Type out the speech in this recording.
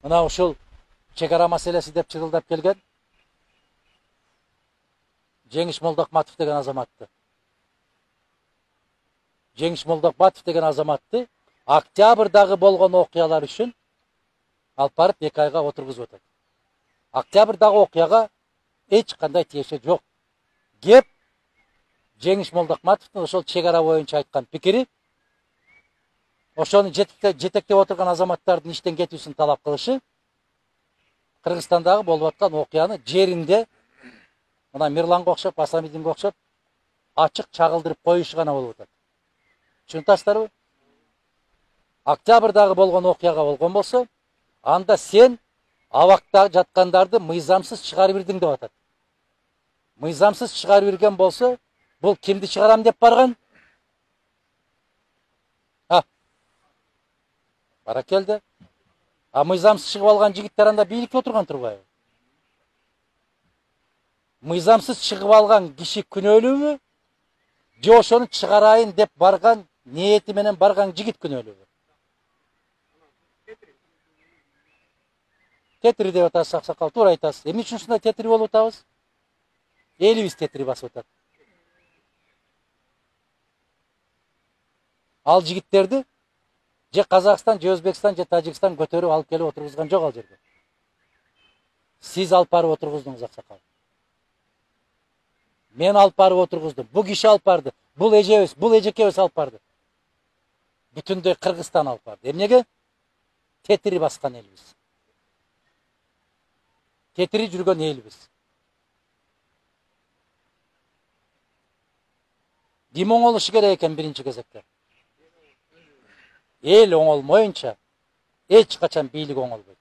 Мына ушул чек ара маселеси деп чырылдап келген Жеңиш Молдокматов деген азаматты. Жеңиш Молдокматов деген азаматты октябрдагы болгон окуялар үчүн алып барып 2 айга отургузуп атат. Октябрдагы окуяга эч кандай тиеши жок. Кеп Жеңиш Молдокматовдун ошол чек ара боюнча айткан пикири ошону жетектеп отурган азаматтардын иштен кетүүсүн талап кылышы Кыргызстандагы болуп аткан окуяны жеринде мына Мирланга окшоп, Асамидинге окшоп ачык чагылдырып коюшу гана болуп атат. Түшүнүп атасыздарбы? Октябрдагы болгон окуяга болгон болсо, анда сен абакта жаткандарды мыйзамсыз чыгарып бирдиң деп атат. Мыйзамсыз чыгарып бирген болсо, бул кимди чыгарам деп барган? Баракелди. А мыйзамсыз чыгып алган жигиттер анда бийликте отурган турбайбы? Мыйзамсыз чыгып алган киши күнөөлүүбү? Же ошону чыгарайын деп барган, ниети менен барган жигит күнөөлүүбү? Тетири деп атасыз, аксакал, туура айтасыз. Эмне үчүн ушундай тетири болуп атабыз? Элибиз тетири басып атат. Ал жигиттерди же Казакстан, же Өзбекстан, же Тажикстан көтөрүп алып келип отургузган жок ал жерге. Сиз алып барып отургуздуңуз, аксакал. Мен алып барып отургуздум. Бу киши алып барды. Бул эжебиз, бул эжекебиз алып барды. Бүтүндөй Кыргызстан алып барды. Эмнеге? Тетири баскан элбиз. Тетири жүргөн элбиз. Ким оңолушу керек экен биринчи кезекте? Эл оңолмоюнча эч качан бийлик оңолбойт.